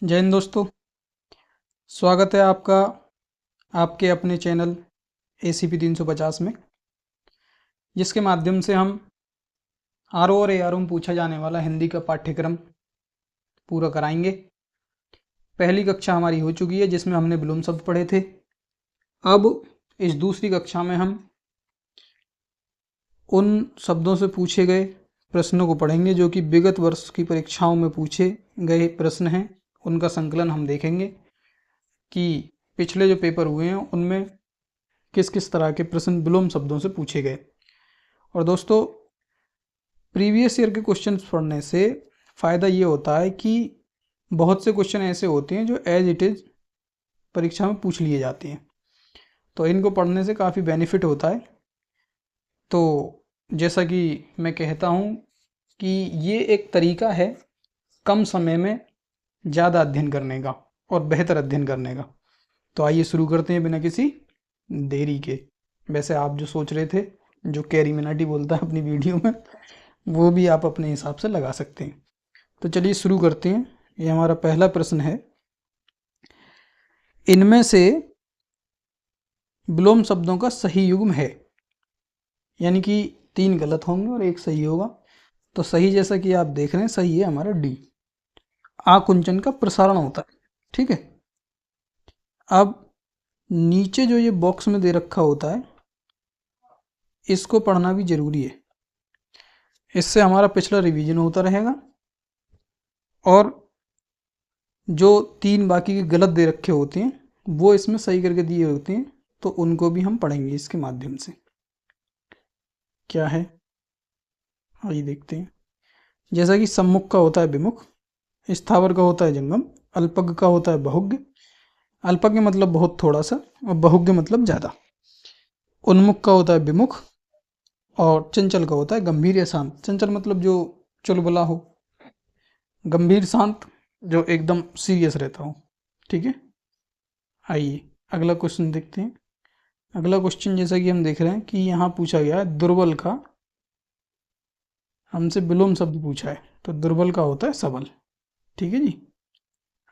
जय हिंद दोस्तों। स्वागत है आपका आपके अपने चैनल ACP 350 में, जिसके माध्यम से हम RO और ARO में पूछा जाने वाला हिंदी का पाठ्यक्रम पूरा कराएंगे। पहली कक्षा हमारी हो चुकी है जिसमें हमने विलोम शब्द पढ़े थे। अब इस दूसरी कक्षा में हम उन शब्दों से पूछे गए प्रश्नों को पढ़ेंगे जो कि विगत वर्ष की परीक्षाओं में पूछे गए प्रश्न हैं। उनका संकलन हम देखेंगे कि पिछले जो पेपर हुए हैं उनमें किस किस तरह के प्रश्न विलोम शब्दों से पूछे गए। और दोस्तों, प्रीवियस ईयर के क्वेश्चंस पढ़ने से फ़ायदा ये होता है कि बहुत से क्वेश्चन ऐसे होते हैं जो एज इट इज़ परीक्षा में पूछ लिए जाते हैं, तो इनको पढ़ने से काफ़ी बेनिफिट होता है। तो जैसा कि मैं कहता हूँ कि ये एक तरीका है कम समय में ज़्यादा अध्ययन करने का और बेहतर अध्ययन करने का। तो आइए शुरू करते हैं बिना किसी देरी के। वैसे आप जो सोच रहे थे, जो कैरी मिनाटी बोलता है अपनी वीडियो में, वो भी आप अपने हिसाब से लगा सकते हैं। तो चलिए शुरू करते हैं। ये हमारा पहला प्रश्न है, इनमें से विलोम शब्दों का सही युग्म है, यानी कि 3 गलत होंगे और 1 सही होगा। तो सही जैसा कि आप देख रहे हैं सही है हमारा डी, आकुंचन का प्रसारण होता है। ठीक है, अब नीचे जो ये बॉक्स में दे रखा होता है इसको पढ़ना भी जरूरी है, इससे हमारा पिछला रिवीजन होता रहेगा। और जो 3 बाकी के गलत दे रखे होते हैं वो इसमें सही करके दिए होते हैं, तो उनको भी हम पढ़ेंगे इसके माध्यम से। क्या है आइए देखते हैं। जैसा कि सम्मुख का होता है विमुख, स्थावर का होता है जंगम, अल्पज्ञ का होता है बहुज्ञ। अल्पज्ञ मतलब बहुत थोड़ा सा और बहुज्ञ मतलब ज़्यादा। उन्मुख का होता है विमुख और चंचल का होता है गंभीर या शांत। चंचल मतलब जो चुलबुला हो, गंभीर शांत जो एकदम सीरियस रहता हो। ठीक है, आइए अगला क्वेश्चन देखते हैं। अगला क्वेश्चन जैसा कि हम देख रहे हैं कि यहाँ पूछा गया है दुर्बल का, हमसे विलोम शब्द पूछा है, तो दुर्बल का होता है सबल। ठीक है जी,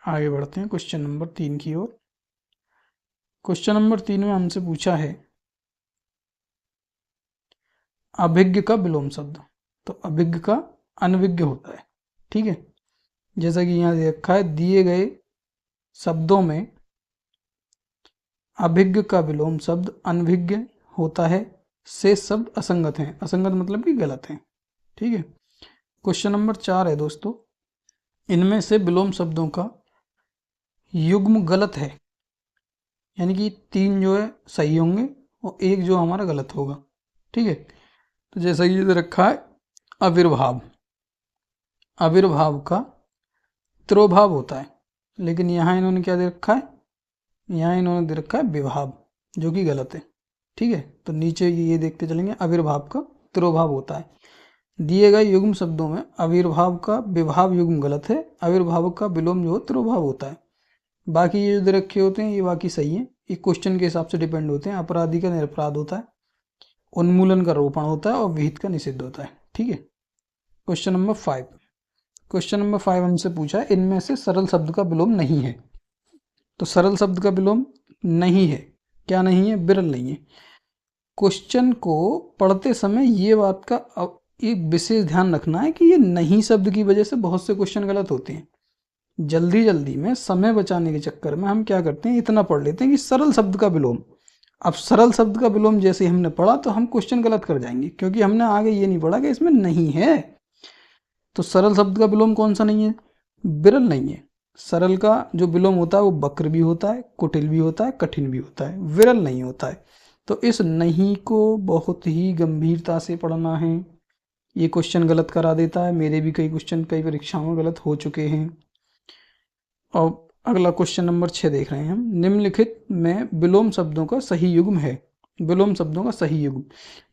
आगे बढ़ते हैं क्वेश्चन नंबर 3 की ओर। क्वेश्चन नंबर 3 में हमसे पूछा है अभिज्ञ का विलोम शब्द। तो अभिज्ञ का अनभिज्ञ होता है। ठीक है, जैसा कि यहाँ दे रखा है, दिए गए शब्दों में अभिज्ञ का विलोम शब्द अनभिज्ञ होता है, शेष शब्द असंगत हैं। असंगत मतलब कि गलत हैं। ठीक है, क्वेश्चन नंबर 4 है दोस्तों, इनमें से विलोम शब्दों का युग्म गलत है, यानी कि 3 जो है सही होंगे और 1 जो हमारा गलत होगा। ठीक है, तो जैसा ये दे रखा है आविर्भाव, आविर्भाव का तिरोभाव होता है, लेकिन यहाँ इन्होंने क्या दे रखा है, यहाँ इन्होंने दे रखा है विभाव, जो कि गलत है। ठीक है, तो नीचे ये देखते चलेंगे, आविर्भाव का तिरोभाव होता है। दिए गए युग्म शब्दों में आविर्भाव का विभाव युग्म गलत है, आविर्भाव का विलोम जो तिरोभाव होता है। बाकी ये जो दे रखे होते हैं ये बाकी सही है, ये क्वेश्चन के हिसाब से डिपेंड होते हैं। अपराधी का निरपराध होता है, उन्मूलन का रोपण होता है और विहित का निषिद्ध होता है। ठीक है, क्वेश्चन नंबर 5। क्वेश्चन नंबर 5 हमसे पूछा है इनमें से सरल शब्द का विलोम नहीं है। तो सरल शब्द का विलोम नहीं है, क्या नहीं है, विरल नहीं है। क्वेश्चन को पढ़ते समय ये बात का एक विशेष ध्यान रखना है कि ये नहीं शब्द की वजह से बहुत से क्वेश्चन गलत होते हैं। जल्दी जल्दी में समय बचाने के चक्कर में हम क्या करते हैं, इतना पढ़ लेते हैं कि सरल शब्द का विलोम। अब सरल शब्द का विलोम जैसे ही हमने पढ़ा तो हम क्वेश्चन गलत कर जाएंगे, क्योंकि हमने आगे ये नहीं पढ़ा कि इसमें नहीं है। तो सरल शब्द का विलोम कौन सा नहीं है, विरल नहीं है। सरल का जो विलोम होता है वो वक्र भी होता है, कुटिल भी होता है, कठिन भी होता है, विरल नहीं होता है। तो इस नहीं को बहुत ही गंभीरता से पढ़ना है। ये क्वेश्चन गलत करा देता है, मेरे भी कई क्वेश्चन कई परीक्षाओं में गलत हो चुके हैं। और अगला क्वेश्चन नंबर 6 देख रहे हैं हम, निम्नलिखित में विलोम शब्दों का सही युग्म है। विलोम शब्दों का सही युग्म,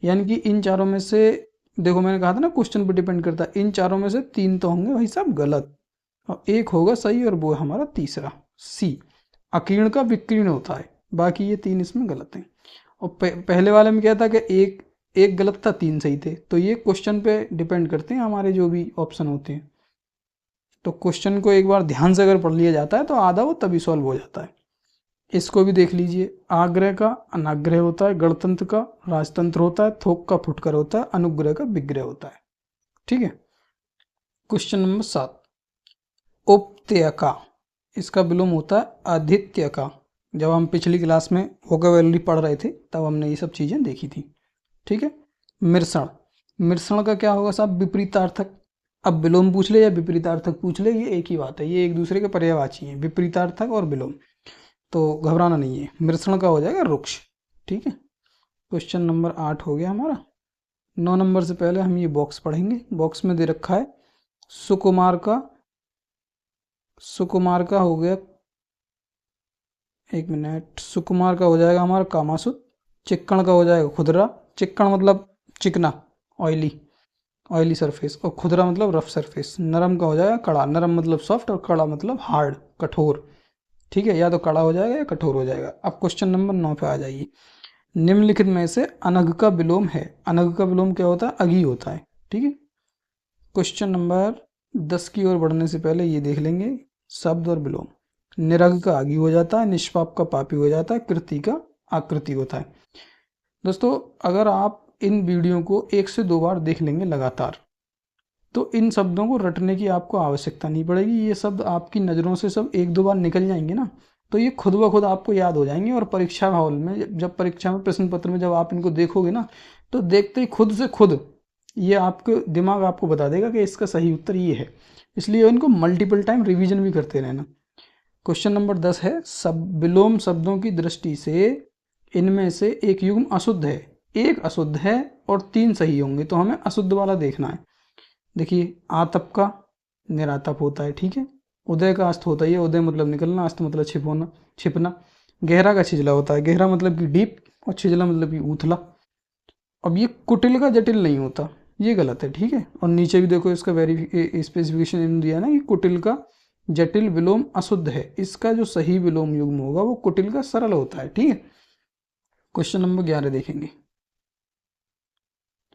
यानी कि इन चारों में से, देखो मैंने कहा था ना क्वेश्चन पर डिपेंड करता है, इन चारों में से 3 तो होंगे भाई साहब गलत और 1 होगा सही, और वो है हमारा तीसरा सी, अकीर्ण का विकीर्ण होता है। बाकी ये 3 इसमें गलत हैं। और पहले वाले में क्या था कि एक गलत था 3 सही थे। तो ये क्वेश्चन पे डिपेंड करते हैं हमारे जो भी ऑप्शन होते हैं। तो क्वेश्चन को एक बार ध्यान से अगर पढ़ लिया जाता है तो आधा वो तभी सॉल्व हो जाता है। इसको भी देख लीजिए, आग्रह का अनाग्रह होता है, गणतंत्र का राजतंत्र होता है, थोक का फुटकर होता है, अनुग्रह का विग्रह होता है। ठीक है। क्वेश्चन नंबर 7, उपत्यका, इसका विलोम होता है आधित्यका। जब हम पिछली क्लास में वोकैबुलरी पढ़ रहे थे तब हमने ये सब चीज़ें देखी थी। ठीक है। मिश्रण, मिश्रण का क्या होगा साहब? विपरीतार्थक। अब विलोम पूछ ले या विपरीतार्थक पूछ ले, ये एक ही बात है, ये एक दूसरे के पर्यायवाची हैं, विपरीतार्थक और विलोम, तो घबराना नहीं है। मिश्रण का हो जाएगा रुक्ष। ठीक है। क्वेश्चन नंबर 8 हो गया हमारा। 9 नंबर से पहले हम ये बॉक्स पढ़ेंगे। बॉक्स में दे रखा है सुकुमार का, सुकुमार का हो गया, एक मिनट, सुकुमार का हो जाएगा हमारा कामासुत, चिक्कण का हो जाएगा खुदरा, चिक्कण मतलब चिकना, ऑयली, ऑयली सरफेस, और खुदरा मतलब रफ सरफेस। नरम का हो जाएगा कड़ा, नरम मतलब सॉफ्ट और कड़ा मतलब हार्ड, कठोर। ठीक है, या तो कड़ा हो जाएगा या कठोर हो जाएगा। अब क्वेश्चन नंबर 9 पे आ जाइए। निम्नलिखित में से अनग का विलोम है। अनग का विलोम क्या होता है? अगी होता है। ठीक है। क्वेश्चन नंबर 10 की ओर बढ़ने से पहले ये देख लेंगे शब्द और विलोम। निरग का आगी हो जाता है, निष्पाप का पापी हो जाता है, कृति का आकृति होता है। दोस्तों अगर आप इन वीडियो को 1 से 2 बार देख लेंगे लगातार तो इन शब्दों को रटने की आपको आवश्यकता नहीं पड़ेगी। ये शब्द आपकी नज़रों से सब 1-2 बार निकल जाएंगे ना, तो ये खुद ब खुद आपको याद हो जाएंगे। और परीक्षा हॉल में जब परीक्षा में प्रश्न पत्र में जब आप इनको देखोगे ना, तो देखते ही खुद से खुद ये आपके दिमाग आपको बता देगा कि इसका सही उत्तर ये है। इसलिए इनको मल्टीपल टाइम रिवीजन भी करते रहना। क्वेश्चन नंबर 10 है, सब विलोम शब्दों की दृष्टि से इनमें से एक युग्म अशुद्ध है, एक अशुद्ध है और 3 सही होंगे, तो हमें अशुद्ध वाला देखना है। देखिए, आतप का निरातप होता है। ठीक है। उदय का अस्त होता है, उदय मतलब निकलना, अस्त मतलब छिपोना, छिपना। गहरा का छिजला होता है, गहरा मतलब कि डीप, और छिजला मतलब कि उथला। अब ये कुटिल का जटिल नहीं होता, ये गलत है। ठीक है। और नीचे भी देखो इसका स्पेसिफिकेशन दिया ना कि कुटिल का जटिल विलोम अशुद्ध है। इसका जो सही विलोम युग्म होगा वो कुटिल का सरल होता है। ठीक है। क्वेश्चन नंबर 11 देखेंगे।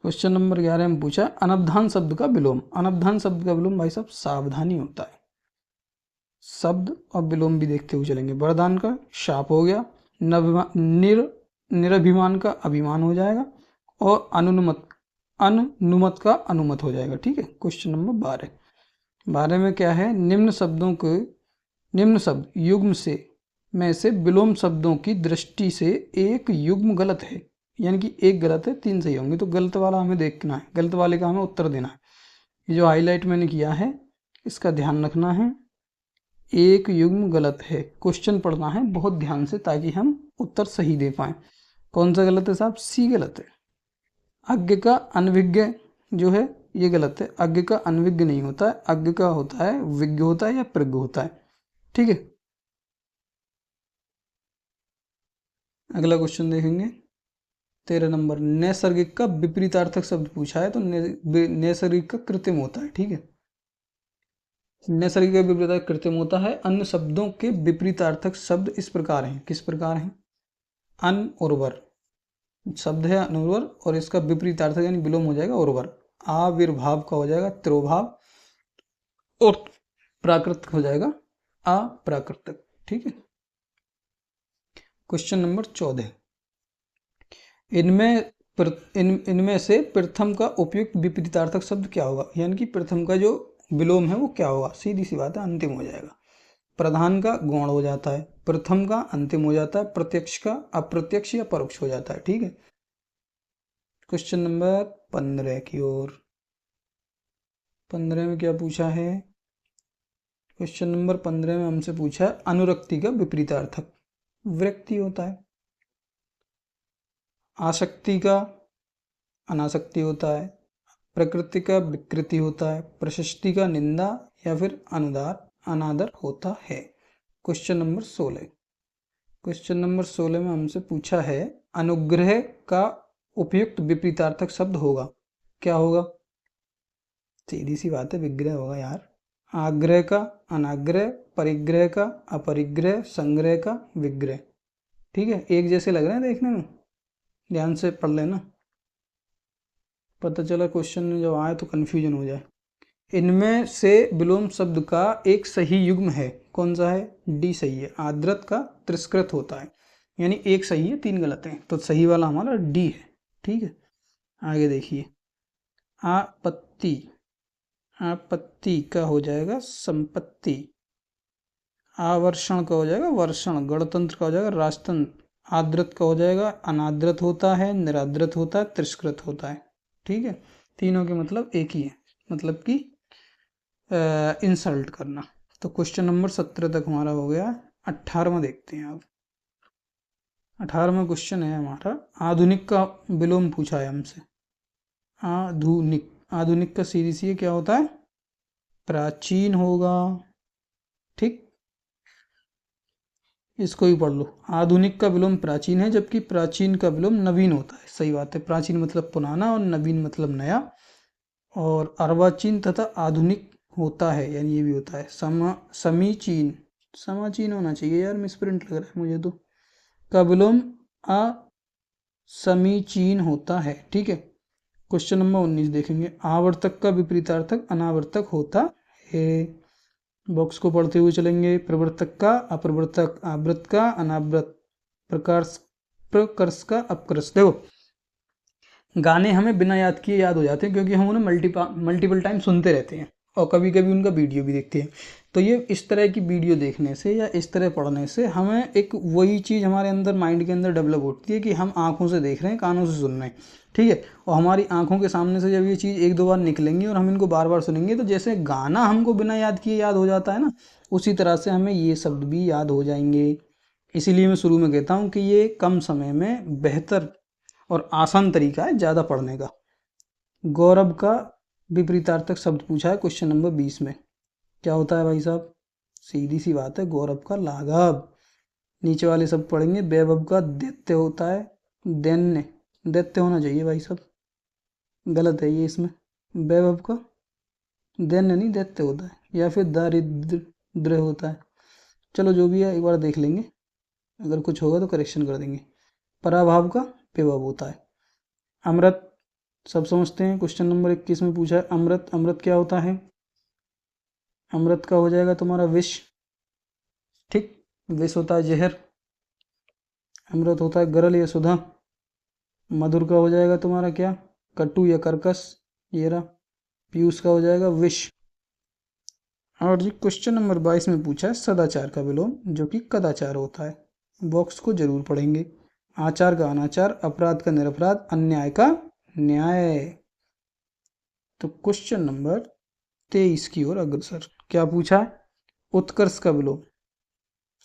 क्वेश्चन नंबर 11 में पूछा अनवधान शब्द का विलोम। अनवधान शब्द का विलोम भाई साहब सावधानी होता है। शब्द और विलोम भी देखते हुए चलेंगे। वरदान का शाप हो गया, निरभिमान का अभिमान हो जाएगा, और अनुनुमत का अनुमत हो जाएगा। ठीक है। क्वेश्चन नंबर 12 में क्या है? निम्न शब्दों के, निम्न शब्द युग्म से में से विलोम शब्दों की दृष्टि से एक युग्म गलत है, यानी कि एक गलत है, 3 सही होंगे। तो गलत वाला हमें देखना है, गलत वाले का हमें उत्तर देना है। ये जो हाईलाइट मैंने किया है इसका ध्यान रखना है। एक युग्म गलत है, क्वेश्चन पढ़ना है बहुत ध्यान से ताकि हम उत्तर सही दे पाएं। कौन सा गलत है साहब? सी गलत है। अज्ञ का अनभिज्ञ जो है ये गलत है। अज्ञ का अनभिज्ञ नहीं होता है, अज्ञ का होता है विज्ञ होता है या प्रज्ञ होता है। ठीक है। अगला क्वेश्चन देखेंगे 13 नंबर। नैसर्गिक का विपरीतार्थक शब्द पूछा है, तो नैसर्गिक का कृत्रिम होता है। ठीक है। नैसर्गिक का विपरीतार्थक कृत्रिम होता है। अन्य शब्दों के विपरीतार्थक शब्द इस प्रकार हैं। किस प्रकार हैं? अनउर्वर शब्द है, अनउर्वर, और इसका विपरीतार्थक यानी विलोम हो जाएगा उर्वर। आविर्भाव का हो जाएगा तिरोभाव, और प्राकृतिक हो जाएगा अप्राकृतिक। ठीक है। Question number 14। इनमें से प्रथम का उपयुक्त विपरीतार्थक शब्द क्या होगा? यानी कि प्रथम का जो विलोम है वो क्या होगा? सीधी सी बात है, अंतिम हो जाएगा। प्रधान का गौण हो जाता है, प्रथम का अंतिम हो जाता है, प्रत्यक्ष का अप्रत्यक्ष या परोक्ष हो जाता है। ठीक है। क्वेश्चन नंबर 15 की ओर। 15 में क्या पूछा है? क्वेश्चन नंबर 15 में हमसे पूछा है अनुरक्ति का विपरीतार्थक विरक्ति होता है, आसक्ति का अनासक्ति होता है, प्रकृति का विकृति होता है, प्रशस्ति का निंदा या फिर अनादर होता है। Question number 16। क्वेश्चन नंबर 16 में हमसे पूछा है अनुग्रह का उपयुक्त विपरीतार्थक शब्द होगा, क्या होगा? सीधी सी बात है, विग्रह होगा यार। आग्रह का अनाग्रह, परिग्रह का अपरिग्रह, संग्रह का विग्रह। ठीक है। एक जैसे लग रहे हैं देखने में, ध्यान से पढ़ लेना, पता चला क्वेश्चन में जब आए तो कन्फ्यूजन हो जाए। इनमें से विलोम शब्द का एक सही युग्म है, कौन सा है? डी सही है। आद्रत का तिरस्कृत होता है, यानी एक सही है 3 गलत हैं, तो सही वाला हमारा डी है। ठीक है, आगे देखिए। आपत्ति, आपत्ति का हो जाएगा संपत्ति, आवर्षण का हो जाएगा वर्षण, गणतंत्र का हो जाएगा राजतंत्र, आद्रत का हो जाएगा अनाद्रत होता है, निराद्रत होता है, तिरस्कृत होता है। ठीक है, तीनों के मतलब एक ही है, मतलब कि इंसल्ट करना। तो क्वेश्चन नंबर 17 तक हमारा हो गया। 18वां देखते हैं अब। 18वां क्वेश्चन है हमारा, आधुनिक का विलोम पूछा है हमसे। आधुनिक, आधुनिक का सीधी सी क्या होता है? प्राचीन होगा। ठीक, इसको ही पढ़ लो। आधुनिक का विलोम प्राचीन है, जबकि प्राचीन का विलोम नवीन होता है। सही बात है, प्राचीन मतलब पुराना और नवीन मतलब नया। और अर्वाचीन तथा आधुनिक होता है, यानी ये भी होता है। समीचीन, समाचीन होना चाहिए यार, मिसप्रिंट लग रहा है मुझे तो। का विलोम असमीचीन होता है। ठीक है, क्वेश्चन नंबर 19 देखेंगे। आवर्तक का विपरीतार्थक अनावर्तक होता है। बॉक्स को पढ़ते हुए चलेंगे। प्रवर्तक का अप्रवर्तक, आवृत का अनावृत, प्रकर्ष, प्रकर्ष का अपकर्ष। देखो, गाने हमें बिना याद किए याद हो जाते हैं, क्योंकि हम उन्हें मल्टीपल टाइम सुनते रहते हैं और कभी कभी उनका वीडियो भी देखते हैं। तो ये इस तरह की वीडियो देखने से या इस तरह पढ़ने से हमें एक वही चीज़ हमारे अंदर, माइंड के अंदर डेवलप होती है कि हम आंखों से देख रहे हैं, कानों से सुन रहे हैं। ठीक है, और हमारी आंखों के सामने से जब ये चीज़ एक दो बार निकलेंगी और हम इनको बार बार सुनेंगे, तो जैसे गाना हमको बिना याद किए याद हो जाता है ना, उसी तरह से हमें ये शब्द भी याद हो जाएंगे। इसीलिए मैं शुरू में कहता हूँ कि ये कम समय में बेहतर और आसान तरीका है ज़्यादा पढ़ने का। गौरव का विपरीतार्थक शब्द पूछा है क्वेश्चन नंबर 20 में। क्या होता है भाई साहब? सीधी सी बात है, गौरव का लाघव। नीचे वाले सब पढ़ेंगे। वैभव का दैत्य होता है, दैन्य, दैत्य होना चाहिए भाई साहब, गलत है ये इसमें। वैभव का दैन्य नहीं, दैत्य होता है, या फिर दारिद्र होता है। चलो जो भी है एक बार देख लेंगे, अगर कुछ होगा तो करेक्शन कर देंगे। पराभाव का विभव होता है। अमृत सब समझते हैं, क्वेश्चन नंबर 21 में पूछा है अमृत। अमृत क्या होता है? अमृत का हो जाएगा तुम्हारा विष। ठीक, विष होता है जहर। अमृत होता है गरल या सुधा। मधुर का हो जाएगा तुम्हारा क्या? कटु या कर्कश। ये रहा। पीयूष का हो जाएगा विष। और जी क्वेश्चन नंबर 22 में पूछा है सदाचार का विलोम, जो कि कदाचार होता है। बॉक्स को जरूर पढ़ेंगे। आचार का अनाचार, अपराध का निरपराध, अन्याय का न्याय। तो क्वेश्चन नंबर 23 की ओर अग्रसर। क्या पूछा है? उत्कर्ष का विलोम।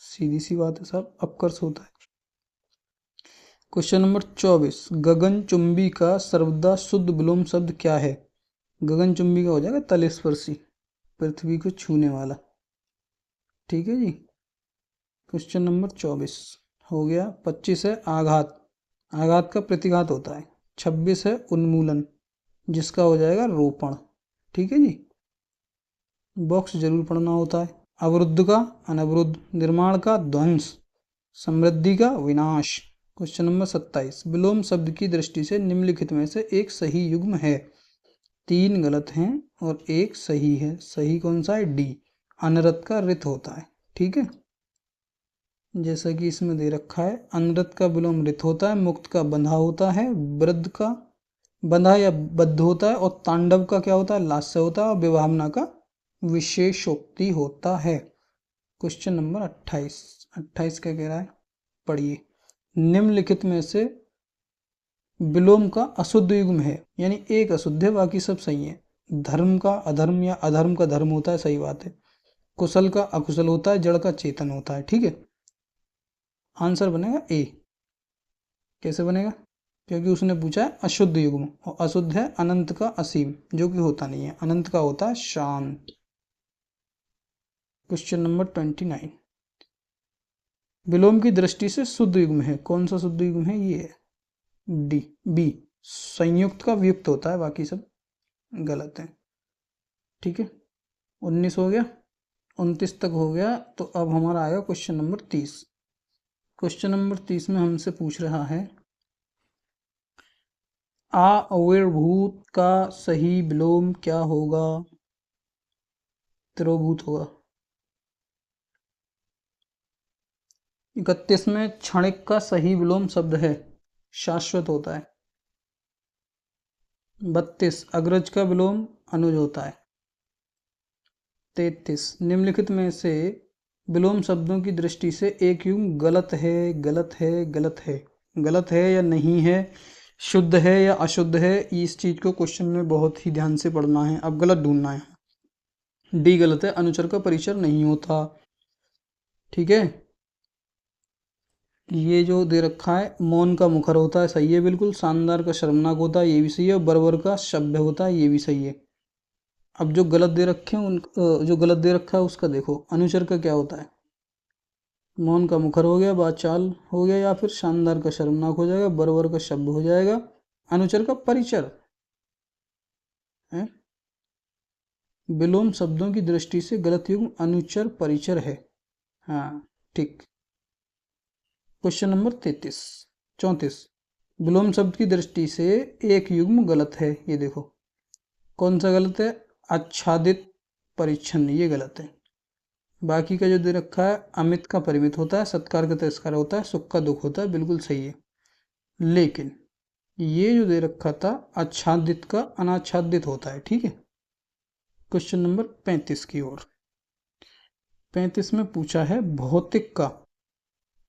सीधी सी बात है साहब, अपकर्ष होता है। क्वेश्चन नंबर 24, गगनचुंबी का सर्वदा शुद्ध विलोम शब्द क्या है? गगनचुंबी का हो जाएगा तलस्पर्शी, पृथ्वी को छूने वाला। ठीक है जी, क्वेश्चन नंबर 24 हो गया। 25 है आघात, आघात का प्रतिघात होता है। 26 है उन्मूलन, जिसका हो जाएगा रोपण। ठीक है जी, बॉक्स जरूर पढ़ना होता है। अवरुद्ध का अनवरुद्ध, निर्माण का ध्वंस, समृद्धि का विनाश। क्वेश्चन नंबर 27, विलोम शब्द की दृष्टि से निम्नलिखित में से एक सही युग्म है। 3 गलत हैं और एक सही है। सही कौन सा है? डी, अनरत का रित होता है। ठीक है, जैसा कि इसमें दे रखा है, अनरत का विलोम रित होता है, मुक्त का बंधा होता है, वृद्ध का बंधा या बद्ध होता है, और तांडव का क्या होता है? लास्य होता है, और विभावना का विशेषोक्ति होता है। क्वेश्चन नंबर 28, 28 क्या कह रहा है? पढ़िए। निम्नलिखित में से विलोम का अशुद्ध युग्म है, यानी एक अशुद्ध है, बाकी सब सही है। धर्म का अधर्म या अधर्म का धर्म होता है, सही बात है। कुशल का अकुशल होता है, जड़ का चेतन होता है। ठीक है, आंसर बनेगा ए। कैसे बनेगा? क्योंकि उसने पूछा है अशुद्ध युग्म, और अशुद्ध है अनंत का असीम, जो कि होता नहीं है। अनंत का होता है शांत। क्वेश्चन नंबर 29, विलोम की दृष्टि से शुद्ध युग्म है, कौन सा शुद्ध युग्म है? ये है डी, बी। संयुक्त का वियुक्त होता है, बाकी सब गलत है। ठीक है, 19 हो गया, 29 तक हो गया। तो अब हमारा आएगा क्वेश्चन नंबर 30। क्वेश्चन नंबर 30 में हमसे पूछ रहा है आविर्भूत का सही विलोम क्या होगा? तिरोभूत होगा। 31 में क्षणिक का सही विलोम शब्द है, शाश्वत होता है। 32 अग्रज का विलोम अनुज होता है। 33 निम्नलिखित में से विलोम शब्दों की दृष्टि से एक युग्म गलत है, गलत है, गलत है, गलत है या नहीं है, शुद्ध है या अशुद्ध है। इस चीज को क्वेश्चन में बहुत ही ध्यान से पढ़ना है। अब गलत ढूंढना है। डी गलत है, अनुचर का परिचर नहीं होता। ठीक है, ये जो दे रखा है मौन का मुखर होता है, सही है बिल्कुल। शानदार का शर्मनाक होता है, ये भी सही है। बर्बर का सभ्य होता है, ये भी सही है। अब जो गलत दे रखे हैं जो गलत दे रखा है उसका देखो। अनुचर का क्या होता है? मौन का मुखर हो गया, बाचाल हो गया, या फिर शानदार का शर्मनाक हो जाएगा, बर्बर का शब्द हो जाएगा, अनुचर का परिचर है। विलोम शब्दों की दृष्टि से गलत युग्म अनुचर परिचर है। हाँ ठीक। क्वेश्चन नंबर 34 विलोम शब्द की दृष्टि से एक युग्म गलत है। ये देखो कौन सा गलत है? आच्छादित परिच्छन्न, ये गलत है। बाकी का जो दे रखा है अमित का परिमित होता है, सत्कार का तिरस्कार होता है, सुख का दुख होता है, बिल्कुल सही है। लेकिन ये जो दे रखा था आच्छादित का अनाच्छादित होता है। ठीक है, क्वेश्चन नंबर 35 की ओर। 35 में पूछा है भौतिक का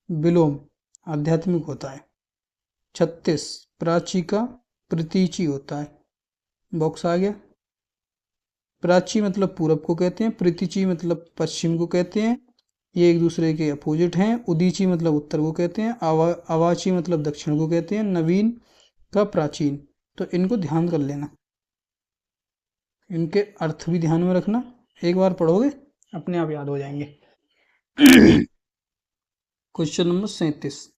विलोम आध्यात्मिक होता है। 36 प्राची का प्रतीची होता है। बॉक्स आ गया। प्राची मतलब पूरब को कहते हैं, प्रतीची मतलब पश्चिम को कहते हैं। ये एक दूसरे के अपोजिट हैं। उदीची मतलब उत्तर को कहते हैं। अवाची मतलब दक्षिण को कहते हैं। नवीन का प्राचीन। तो इनको ध्यान कर लेना, इनके अर्थ भी ध्यान में रखना। एक बार पढ़ोगे अपने आप याद हो जाएंगे। क्वेश्चन नंबर 37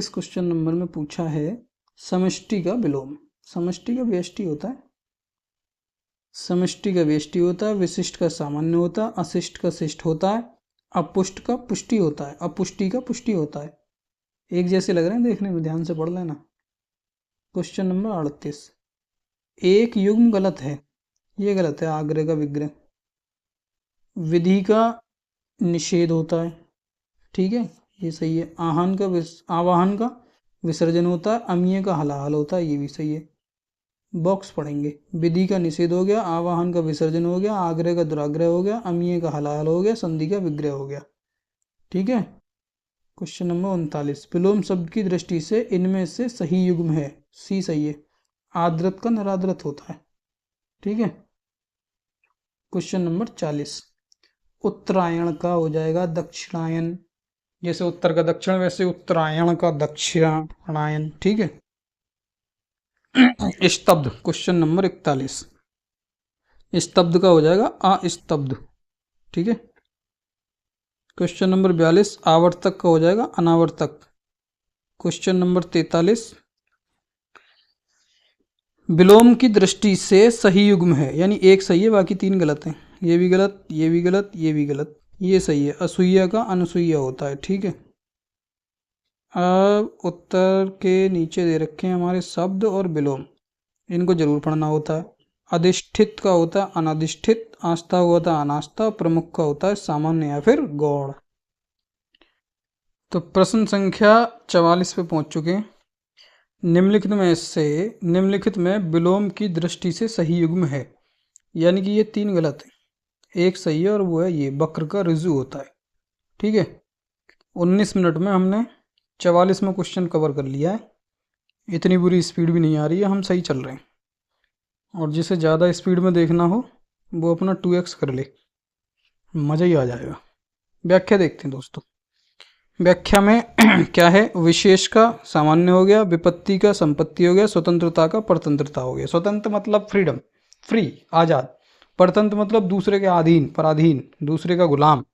क्वेश्चन नंबर में पूछा है समष्टि का विलोम। समष्टि का व्यष्टि होता है, समष्टि का व्यष्टि होता है, विशिष्ट का सामान्य होता है, अशिष्ट का शिष्ट होता है, अपुष्ट का पुष्टि होता है, अपुष्टि का पुष्टि होता है। एक जैसे लग रहे हैं देखने में, ध्यान से पढ़ लेना। क्वेश्चन नंबर 38 एक युग्म गलत है, ये गलत है। आग्रह का विग्रह, विधि का निषेध होता है। ठीक है, ये सही है। आवाहन का विसर्जन होता है, अमीय का हलाहल होता है, ये भी सही है। बॉक्स पढ़ेंगे। विधि का निषेध हो गया, आवाहन का विसर्जन हो गया, आग्रह का दुराग्रह हो गया, अमीय का हलाहल हो गया, संधि का विग्रह हो गया। ठीक है, क्वेश्चन नंबर 39 विलोम शब्द की दृष्टि से इनमें से सही युग्म है। सी सही है, आद्रत का नराद्रत होता है। ठीक है, क्वेश्चन नंबर 40 उत्तरायण का हो जाएगा दक्षिणायन। जैसे उत्तर का दक्षिण, वैसे उत्तरायण का दक्षिणायन। ठीक है, स्तब्ध क्वेश्चन नंबर 41 स्तब्ध का हो जाएगा अस्तब्ध। ठीक है, क्वेश्चन नंबर 42 आवर्तक का हो जाएगा अनावर्तक। क्वेश्चन नंबर 43 विलोम की दृष्टि से सही युग्म है, यानी एक सही है बाकी तीन गलत हैं। ये भी गलत, ये भी गलत, ये भी गलत, ये सही है। असूया का अनुसूया होता है। ठीक है, अब उत्तर के नीचे दे रखे हैं हमारे शब्द और विलोम, इनको जरूर पढ़ना होता है। अधिष्ठित का होता है अनधिष्ठित, आस्था होता है अनास्था, प्रमुख का होता है सामान्य या फिर गौड़। तो प्रश्न संख्या 44 पे पहुंच चुके हैं। निम्नलिखित में विलोम की दृष्टि से सही युग्म है, यानी कि ये तीन गलत है, एक सही है और वो है ये वक्र का ऋजु होता है। ठीक है, 19 मिनट में हमने 44 में क्वेश्चन कवर कर लिया है। इतनी बुरी स्पीड भी नहीं आ रही है, हम सही चल रहे हैं। और जिसे ज़्यादा स्पीड में देखना हो वो अपना 2x कर ले, मज़ा ही आ जाएगा। व्याख्या देखते हैं दोस्तों। व्याख्या में क्या है? विशेष का सामान्य हो गया, विपत्ति का संपत्ति हो गया, स्वतंत्रता का परतंत्रता हो गया। स्वतंत्र मतलब फ्रीडम, फ्री, आज़ाद। परतंत्र मतलब दूसरे के अधीन, पराधीन, दूसरे का गुलाम।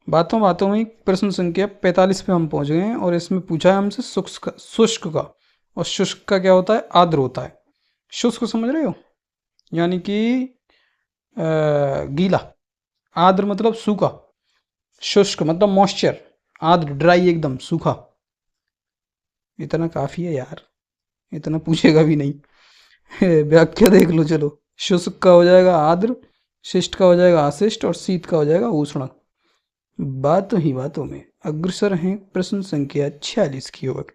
बातों बातों में प्रश्न संख्या 45 पे हम पहुंच गए हैं और इसमें पूछा है हमसे शुष्क का। और शुष्क का क्या होता है? आर्द्र होता है। शुष्क समझ रहे हो, यानी कि गीला। आर्द्र मतलब सूखा, शुष्क मतलब मॉइस्चर, आर्द्र ड्राई, एकदम सूखा। इतना काफी है यार, इतना पूछेगा भी नहीं। व्याख्या देख लो, चलो शुष्क का हो जाएगा आर्द्र, शिष्ट का हो जाएगा अशिष्ट और शीत का हो जाएगा उष्ण। बातों ही बातों में अग्रसर हैं प्रश्न संख्या 46 की ओर।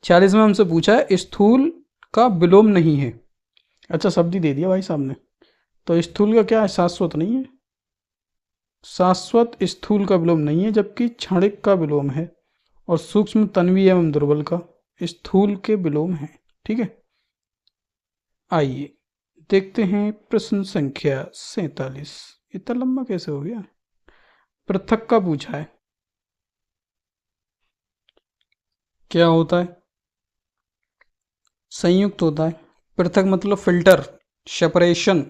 46 में हमसे पूछा है स्थूल का विलोम नहीं है। अच्छा शब्द ही दे दिया भाई साहब ने। तो स्थूल का क्या है, शाश्वत नहीं है। शाश्वत स्थूल का विलोम नहीं है, जबकि क्षणिक का विलोम है और सूक्ष्म तन्वी एवं दुर्बल का स्थूल के विलोम है। ठीक है, आइए देखते हैं प्रश्न संख्या 47। इतना लंबा कैसे हो गया। पृथक का पूछा है, क्या होता है, संयुक्त होता है। पृथक मतलब फिल्टर, सेपरेशन,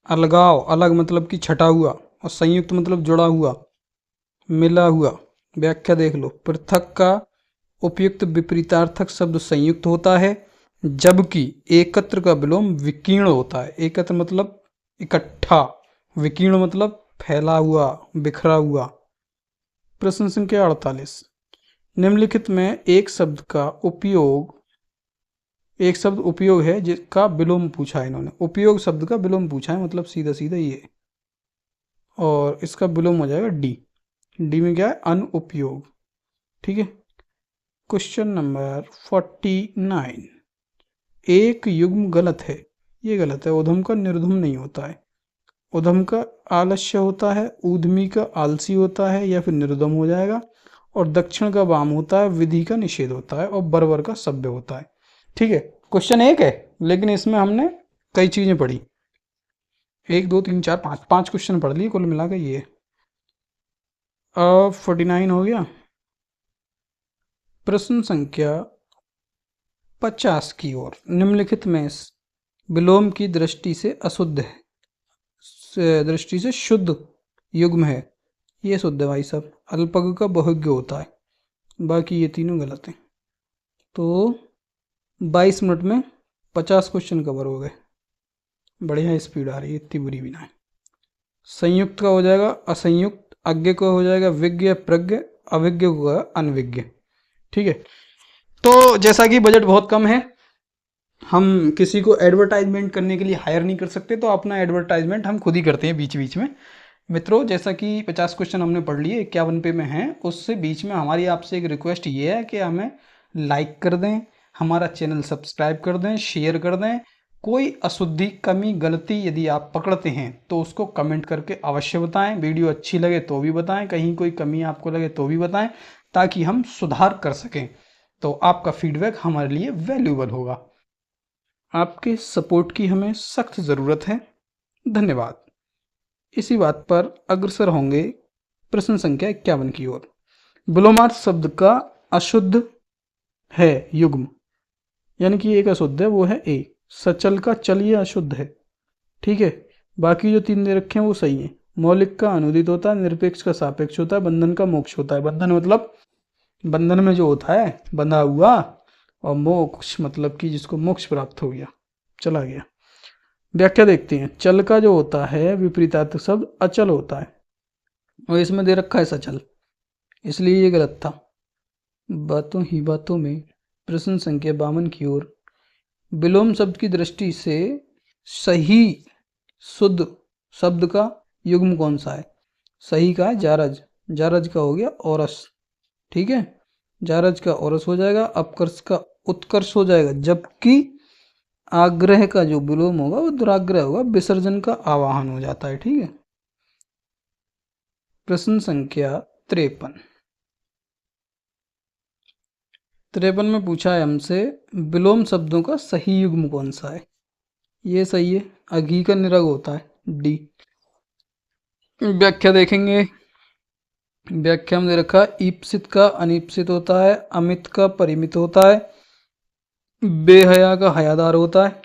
अलगाव, अलग मतलब कि छटा हुआ, और संयुक्त मतलब जुड़ा हुआ, मिला हुआ। व्याख्या देख लो, पृथक का उपयुक्त विपरीतार्थक शब्द संयुक्त होता है, जबकि एकत्र का विलोम विकीर्ण होता है। एकत्र मतलब इकट्ठा, विकीर्ण मतलब फैला हुआ, बिखरा हुआ। प्रश्न संख्या 48, निम्नलिखित में एक शब्द का उपयोग, एक शब्द उपयोग है जिसका विलोम पूछा है इन्होंने। उपयोग शब्द का विलोम पूछा है, मतलब सीधा सीधा ये, और इसका विलोम हो जाएगा डी। डी में क्या है, अनुपयोग। ठीक है, क्वेश्चन नंबर 49, एक युग्म गलत है। ये गलत है, उधम का निर्धुम नहीं होता है। उधम का आलस्य होता है, ऊधमी का आलसी होता है या फिर निर्दम हो जाएगा, और दक्षिण का वाम होता है, विधि का निषेध होता है, और बरबर का सभ्य होता है। ठीक है, क्वेश्चन एक है लेकिन इसमें हमने कई चीजें पढ़ी। 1 2 3 4 5 5 क्वेश्चन पढ़ लिए कुल मिलाकर। ये अब 49 हो गया। प्रश्न संख्या 50 की ओर, निम्नलिखित में विलोम की दृष्टि से अशुद्ध है, दृष्टि से शुद्ध युग्म है। ये शुद्ध है भाई साहब। अल्पग का बहुज्ञ होता है, बाकी ये तीनों गलत हैं। तो 22 मिनट में 50 क्वेश्चन कवर हो गए। बढ़िया स्पीड आ रही है, इतनी बुरी भी ना है। संयुक्त का हो जाएगा असंयुक्त, अज्ञ का हो जाएगा विज्ञ प्रज्ञ, अविज्ञ को होगा अनविज्ञ। ठीक है, तो जैसा कि बजट बहुत कम है, हम किसी को एडवर्टाइजमेंट करने के लिए हायर नहीं कर सकते, तो अपना एडवर्टाइजमेंट हम खुद ही करते हैं बीच बीच में। मित्रों, जैसा कि 50 क्वेश्चन हमने पढ़ लिए, 51 पे में हैं, उससे बीच में हमारी आपसे एक रिक्वेस्ट ये है कि हमें लाइक कर दें, हमारा चैनल सब्सक्राइब कर दें, शेयर कर दें। कोई अशुद्धि, कमी, गलती यदि आप पकड़ते हैं तो उसको कमेंट करके अवश्य बताएं। वीडियो अच्छी लगे तो भी बताएं, कहीं कोई कमी आपको लगे तो भी बताएं, ताकि हम सुधार कर सकें। तो आपका फीडबैक हमारे लिए वैल्यूएबल होगा। आपके सपोर्ट की हमें सख्त ज़रूरत है। धन्यवाद। इसी बात पर अग्रसर होंगे प्रश्न संख्या 51 की ओर। विलोमार्थ शब्द का अशुद्ध है युग्म, यानी कि एक अशुद्ध है, वो है ए। सचल का चल ये अशुद्ध है। ठीक है, बाकी जो 3 दे रखे हैं वो सही है। मौलिक का अनुदित होता है, निरपेक्ष का सापेक्ष होता है, बंधन का मोक्ष होता है। बंधन मतलब बंधन में जो होता है बंधा हुआ, और मोक्ष मतलब कि जिसको मोक्ष प्राप्त हो गया, चला गया। व्याख्या देखते हैं। चल का जो होता है विपरीतार्थक शब्द अचल होता है, और इसमें दे रखा है सचल, इसलिए ये गलत था। बातों ही बातों में प्रश्न संख्या 52 की ओर, विलोम शब्द की दृष्टि से सही शुद्ध शब्द का युग्म कौन सा है। सही का है जारज, जारज का हो गया औरस। ठीक है, जारज का औरस हो जाएगा, अपकर्ष का उत्कर्ष हो जाएगा, जबकि आग्रह का जो विलोम होगा वो दुराग्रह होगा, विसर्जन का आवाहन हो जाता है। ठीक है, प्रश्न संख्या 53। 53 में पूछा है हमसे विलोम शब्दों का सही युग्म कौन सा है। ये सही है, अघी का निरग होता है, डी। व्याख्या देखेंगे। व्याख्या में दे रखा, ईप्सित का अनीप्सित होता है, अमित का परिमित होता है, बेहया का हयादार होता है।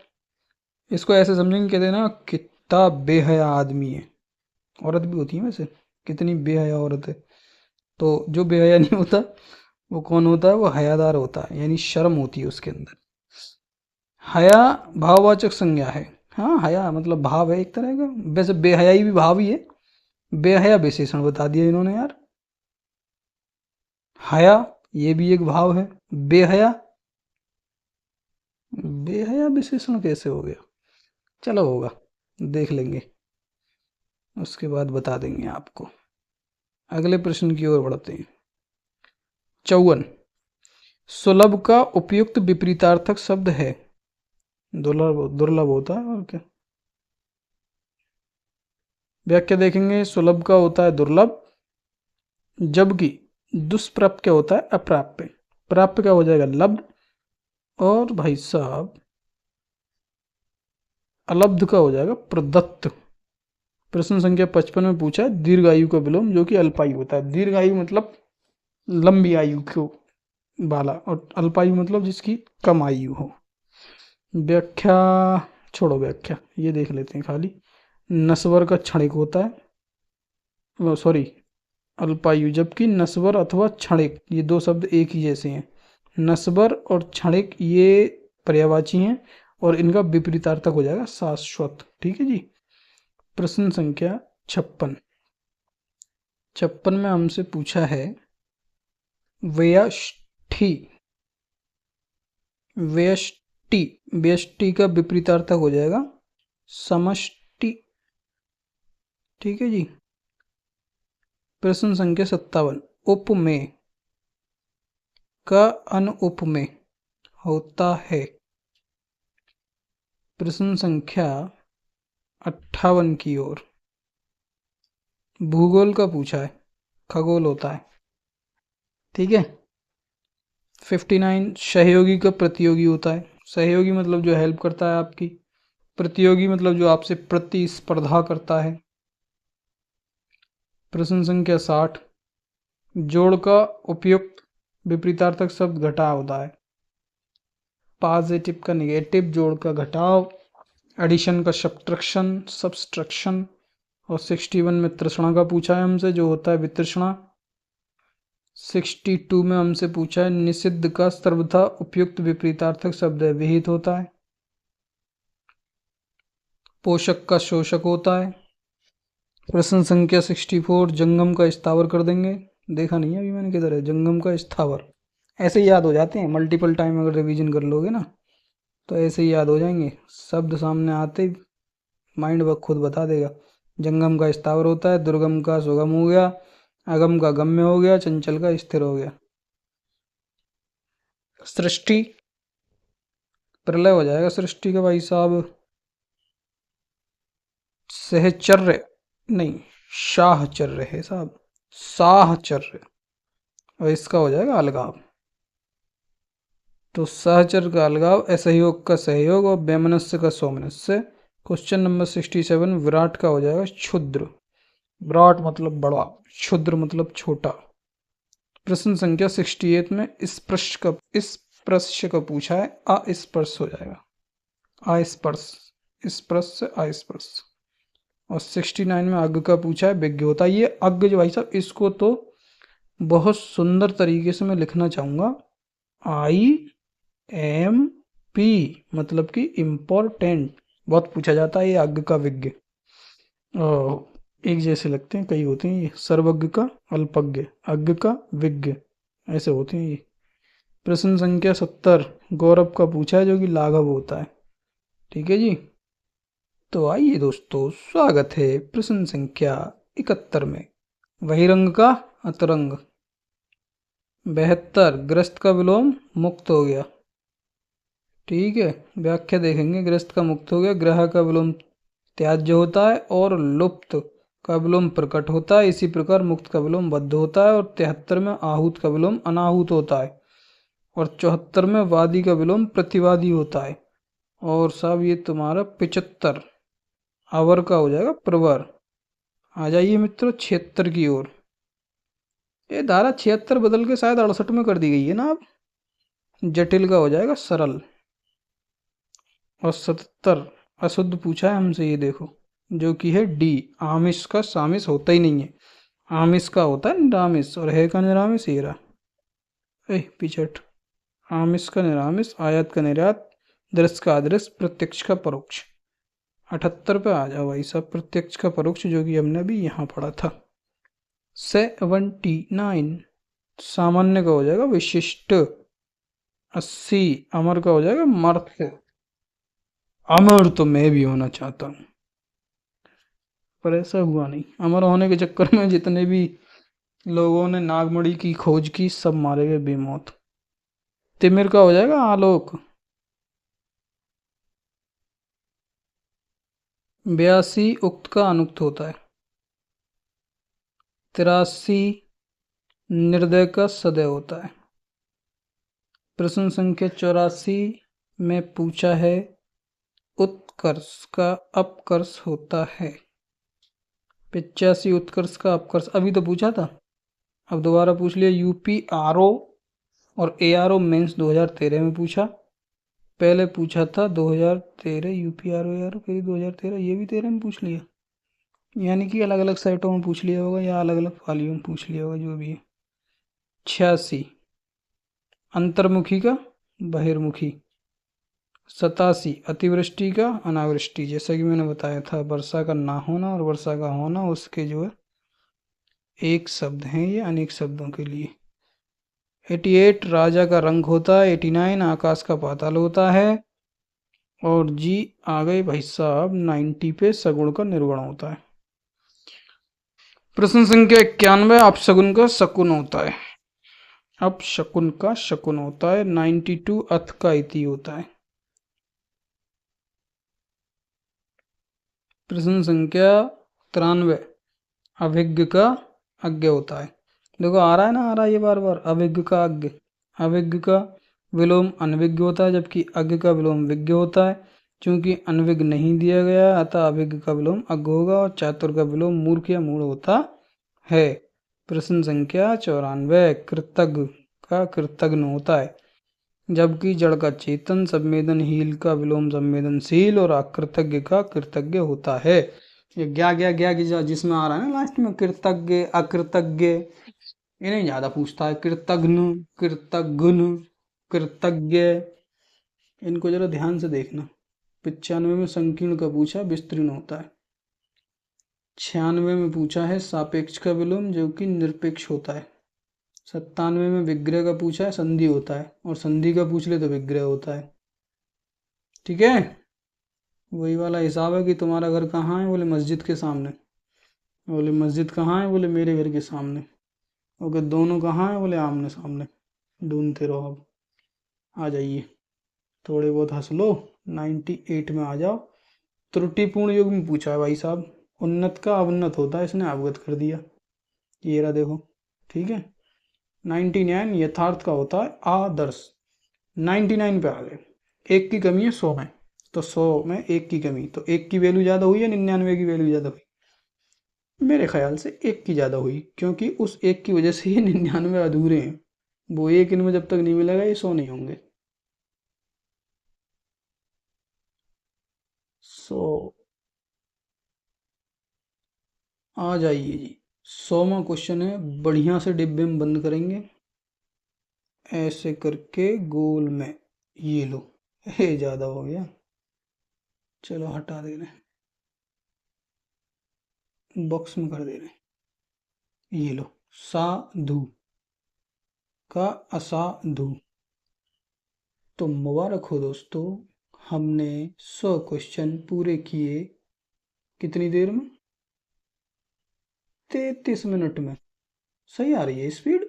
इसको ऐसे समझेंगे, कहते हैं ना कितना बेहया आदमी है। औरत भी होती है वैसे, कितनी बेहया औरत है। तो जो बेहया नहीं होता वो कौन होता है, वो हयादार होता है, यानी शर्म होती है उसके अंदर। हया भाववाचक संज्ञा है। हाँ, हया मतलब भाव है एक तरह का, वैसे बेहयाई भी भाव ही है। बेहया विशेषण बता दिया इन्होंने यार। हया ये भी एक भाव है, बेहया, बेहया विशेषण कैसे हो गया, चलो होगा। देख लेंगे, उसके बाद बता देंगे आपको। अगले प्रश्न की ओर बढ़ते हैं। 54, सुलभ का उपयुक्त विपरीतार्थक शब्द है। दुर्लभ, दुर्लभ होता है और क्या। व्याख्या देखेंगे, सुलभ का होता है दुर्लभ, जबकि दुष्प्राप्य क्या होता है अप्राप्य। प्राप्य क्या हो जाएगा लब्ध, और भाई साहब अलब्ध का हो जाएगा प्रदत्त। प्रश्न संख्या 55 में पूछा है दीर्घायु का विलोम, जो कि अल्पायु होता है। दीर्घायु मतलब लंबी आयु को वाला, और अल्पायु मतलब जिसकी कम आयु हो। व्याख्या छोड़ो, व्याख्या ये देख लेते हैं खाली। नस्वर का क्षणिक होता है, सॉरी अल्पायु, जबकि नस्वर अथवा क्षणिक ये दो शब्द एक ही जैसे हैं। नस्वर और क्षणिक ये पर्यायवाची हैं, और इनका विपरीतार्थक हो जाएगा शाश्वत। ठीक है जी। प्रश्न संख्या 56, 56 में हमसे पूछा है व्यष्टि। व्यष्टि, व्यष्टि का विपरीतार्थक हो जाएगा समष्टि। ठीक है जी। प्रश्न संख्या 57, उपमेय का अनुपमेय होता है। प्रश्न संख्या 58 की ओर। भूगोल का पूछा है, खगोल होता है। ठीक है। 59, सहयोगी का प्रतियोगी होता है। सहयोगी मतलब जो हेल्प करता है आपकी, प्रतियोगी मतलब जो आपसे प्रतिस्पर्धा करता है। प्रश्न संख्या 60, जोड़ का उपयुक्त विपरीतार्थक शब्द घटाव होता है। पॉजिटिव का निगेटिव, जोड़ का घटाव, एडिशन का सब्ट्रैक्शन, सब्सट्रैक्शन। और 61 में तृष्णा का पूछा है हमसे, जो होता है वितृष्णा। 62 में हमसे पूछा है निषिद्ध का सर्वथा उपयुक्त विपरीतार्थक शब्द है विहित होता है। पोषक का शोषक होता है। प्रश्न संख्या 64, जंगम का स्थावर कर देंगे। देखा नहीं है अभी मैंने किधर है, जंगम का स्थावर। ऐसे ही याद हो जाते हैं, मल्टीपल टाइम अगर रिवीजन कर लोगे ना तो ऐसे ही याद हो जाएंगे। शब्द सामने आते ही माइंड वर्क खुद बता देगा। जंगम का स्थावर होता है, दुर्गम का सुगम हो गया, अगम का गम्य हो गया, चंचल का स्थिर हो गया। सृष्टि, प्रलय हो जाएगा सृष्टि का भाई साहब। सहचर्य नहीं, साहचर्य है साहब, साहचर्य, और इसका हो जाएगा अलगाव। तो सहचर का अलगाव, असहयोग का सहयोग, और वैमनस्य का सौमनस्य। क्वेश्चन नंबर 67, विराट का हो जाएगा क्षुद्र। विराट मतलब बड़ा, क्षुद्र मतलब छोटा। प्रश्न संख्या 68 में स्पर्श का पूछा है, अस्पर्श हो जाएगा अस्पर्श, स्पर्श से अस्पर्श। और 69 में अग्ग का पूछा है विज्ञ होता है। ये अग्ग जो भाई साहब, इसको तो बहुत सुंदर तरीके से मैं लिखना चाहूंगा। IMP मतलब कि इम्पोर्टेंट, बहुत पूछा जाता है ये अग्ग का विज्ञ। एक जैसे लगते हैं, कई होते हैं ये, सर्वज्ञ का अल्पज्ञ, अग्ग का विज्ञ, ऐसे होते हैं ये। प्रश्न संख्या 70, गौरव का पूछा है, जो कि लाघव होता है। ठीक है जी। तो आइए दोस्तों, स्वागत है प्रश्न संख्या 71 में। बहिरंग का अतरंग। 72, ग्रस्त का विलोम मुक्त हो गया। ठीक है। व्याख्या देखेंगे, ग्रस्त का मुक्त हो गया, ग्रह का विलोम त्याज्य होता है, और लुप्त का विलोम प्रकट होता है। इसी प्रकार मुक्त का विलोम बद्ध होता है। और 73 में आहूत का विलोम अनाहूत होता है। और 74 में वादी का विलोम प्रतिवादी होता है। और साहब ये तुम्हारा 75 अवर का हो जाएगा प्रवर। आ जाइए मित्रों 76 की ओर। ये धारा 76 बदल के शायद 68 में कर दी गई है ना अब। जटिल का हो जाएगा सरल। और 77 अशुद्ध पूछा है हमसे, ये देखो, जो कि है डी। आमिष का सामिष होता ही नहीं है, आमिष का होता है निरामिष, और है का निरामिष ये रहा। पिछट, आमिष का निरामिष, आयात का निर्यात, दृश्य का अदृश्य, प्रत्यक्ष का परोक्ष। 78 पे आ जाओ भाई साहब, प्रत्यक्ष का परोक्ष, जो कि हमने अभी यहाँ पढ़ा था। 79 सामान्य का हो जाएगा विशिष्ट। 80 अमर का हो जाएगा मर्त्य। अमर तो मैं भी होना चाहता हूँ। पर ऐसा हुआ नहीं। अमर होने के चक्कर में जितने भी लोगों ने नागमणि की खोज की सब मारे गए बेमौत। तिमिर का हो जाएगा आलोक। 82 उक्त का अनुक्त होता है। 83 निर्दय का सदय होता है। प्रश्न संख्या 84 में पूछा है उत्कर्ष का अपकर्ष होता है। 85 उत्कर्ष का अपकर्ष अभी तो पूछा था, अब दोबारा पूछ लिया। यूपी आरओ और एआरओ मेंस 2013 में पूछा। पहले पूछा था 2013 यूपी आरओ एआरओ, फिर 2013, ये भी 13 में पूछ लिया। यानी कि अलग अलग साइटों में पूछ लिया होगा या अलग अलग फालियों में पूछ लिया होगा, जो भी है। 86 अंतर्मुखी का बहिर्मुखी। 87 अतिवृष्टि का अनावृष्टि। जैसा कि मैंने बताया था, वर्षा का ना होना और वर्षा का होना उसके जो है एक शब्द हैं, ये अनेक शब्दों के लिए। 88 राजा का रंग होता है। 89 आकाश का पाताल होता है। और जी आ गए भाई साहब 90 पे सगुण का निर्गुण होता है। प्रश्न संख्या 91 अपशगुन का शकुन होता है। अपशकुन का शकुन होता है। 92 अथ का इति होता है। प्रश्न संख्या 93 अभिज्ञ का अज्ञ होता है। देखो आ रहा है ना, आ रहा है ये बार बार, अभिज्ञ का अज्ञ। अभिज्ञ का विलोम अनभिज्ञ होता है, जबकि अज्ञ का विलोम विज्ञ होता है। चूंकि अनभिज्ञ नहीं दिया गया अतः अभिज्ञ का विलोम अज्ञ होगा और चातुर का विलोम मूर्ख या मूढ़ होता है। प्रश्न संख्या 94 कृतज्ञ का कृतज्ञ होता है, जबकि जड़ का चेतन संवेदनहीन का विलोम संवेदनशील और अकृतज्ञ का कृतज्ञ होता है। ये ज्ञा ज्ञा ज्ञा की जिसमें आ रहा है ना लास्ट में कृतज्ञ अकृतज्ञ, इन्हें ज्यादा पूछता है। कृतज्ञ कृतज्ञ कृतज्ञ, इनको जरा ध्यान से देखना। 95 में संकीर्ण का पूछा विस्तीर्ण होता है। 96 में पूछा है सापेक्ष का विलोम जो कि निरपेक्ष होता है। 97 में विग्रह का पूछा है संधि होता है, और संधि का पूछ ले तो विग्रह होता है। ठीक है, वही वाला हिसाब है कि तुम्हारा घर कहाँ है, बोले मस्जिद के सामने। बोले मस्जिद कहाँ है, बोले मेरे घर के सामने। ओके, दोनों कहाँ है, बोले आमने सामने। ढूंढते रहो, अब आ जाइए, थोड़े बहुत हंस लो। 98 में आ जाओ। त्रुटिपूर्ण युग में पूछा है भाई साहब, उन्नत का अवन्नत होता है, इसने अवगत कर दिया। ये रहा देखो, ठीक है। 99 यथार्थ का होता है आदर्श। 99 पे आ गए, एक की कमी है 100 में, तो 100 में एक की कमी, तो एक की वैल्यू ज़्यादा हुई या 99 की वैल्यू ज़्यादा हुई? मेरे ख्याल से एक की ज़्यादा हुई, क्योंकि उस एक की वजह से ये 99 अधूरे हैं। वो एक इनमें जब तक नहीं मिलेगा ये 100 नहीं होंगे। 100 आ जाइए जी। 100वां क्वेश्चन है, बढ़िया से डिब्बे में बंद करेंगे ऐसे करके गोल में। ये लो, ये ज़्यादा हो गया, चलो हटा दे रहे, बॉक्स में कर दे रहे। ये लो, साधु का असाधु। तो मुबारक हो दोस्तों, हमने 100 क्वेश्चन पूरे किए। कितनी देर में? 33 मिनट में। सही आ रही है स्पीड।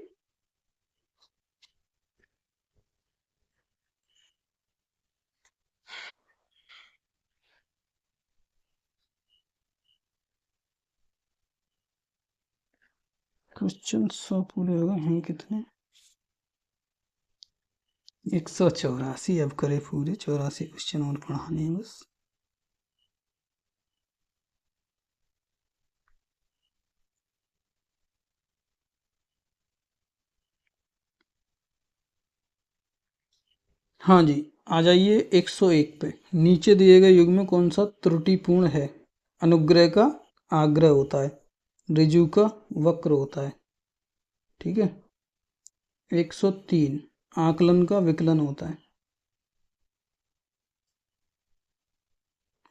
क्वेश्चन 100 पूरे हो गए हैं कितने? 184। अब करे पूरे 84 क्वेश्चन और पढ़ाने हैं बस। हाँ जी, आ जाइए 101 पे। नीचे दिए गए युग में कौन सा त्रुटिपूर्ण है? अनुग्रह का आग्रह होता है, ऋजु का वक्र होता है। ठीक है। 103 आकलन का विकलन होता है।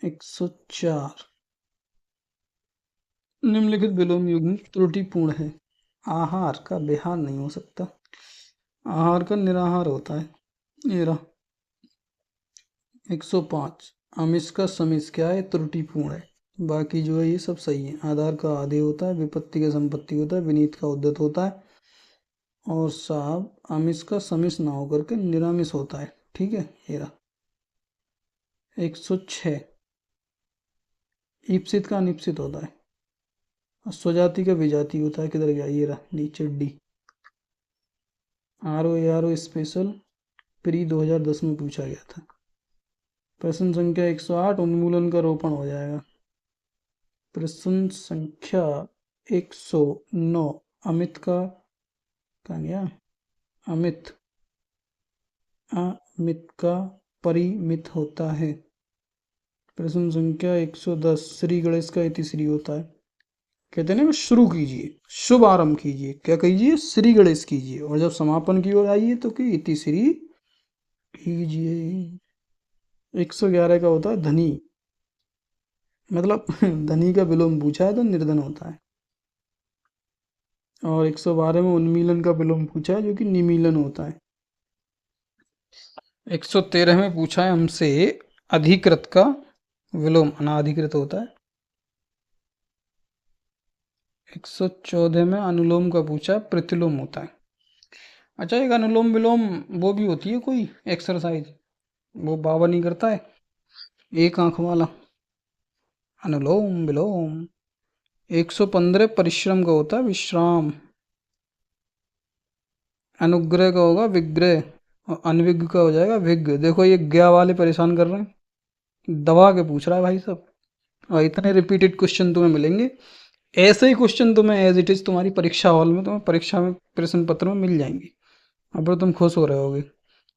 104 निम्नलिखित विलोम युग में त्रुटिपूर्ण है। आहार का विहार नहीं हो सकता, आहार का निराहार होता है। ये रहा। 105 आमिष का समिष क्या है? त्रुटिपूर्ण है। बाकी जो है ये सब सही है। आधार का आदि होता है, विपत्ति का संपत्ति होता है, विनीत का उद्धत होता है, और साहब आमिष का समिष ना होकर के निरामिष होता है। ठीक है, ये रहा 106। ईप्सित का अनिप्सित होता है, और स्वजाति का विजाति होता है। किधर गया, ये रहा नीचे D. R O special pre 2010 में पूछा गया था। प्रश्न संख्या 108 उन्मूलन का रोपण हो जाएगा। प्रश्न संख्या 109 अमित का, कहाँ गया, अमित अमित का परिमित होता है। प्रश्न संख्या 110 श्री गणेश का इतिश्री होता है। कहते हैं ना कि शुरू कीजिए, शुभ आरंभ कीजिए, क्या कीजिए, श्री गणेश कीजिए, और जब समापन की ओर आइए तो कि इतिश्री कीजिए। 111 का होता है धनी, मतलब धनी का विलोम पूछा है तो निर्धन होता है। और 112 में उन्मीलन का विलोम पूछा है जो कि निमीलन होता है। 113 में पूछा है हमसे अधिकृत का विलोम अनाधिकृत होता है। 114 में अनुलोम का पूछा है, प्रतिलोम होता है। अच्छा, एक अनुलोम विलोम वो भी होती है कोई एक्सरसाइज, वो बाबा नहीं करता है, एक आंख वाला, अनुलोम विलोम। 115 परिश्रम का होता है विश्राम। अनुग्रह का होगा विग्रह, और अनविज्ञ का हो जाएगा विज्ञ। देखो ये ज्ञा वाले परेशान कर रहे हैं, दबा के पूछ रहा है भाई सब, और इतने रिपीटेड क्वेश्चन तुम्हें मिलेंगे। ऐसे ही क्वेश्चन तुम्हें एज इट इज तुम्हारी परीक्षा हॉल में, तुम्हें परीक्षा में प्रश्न पत्र में मिल जाएंगे। अब तो तुम खुश हो रहे होगे,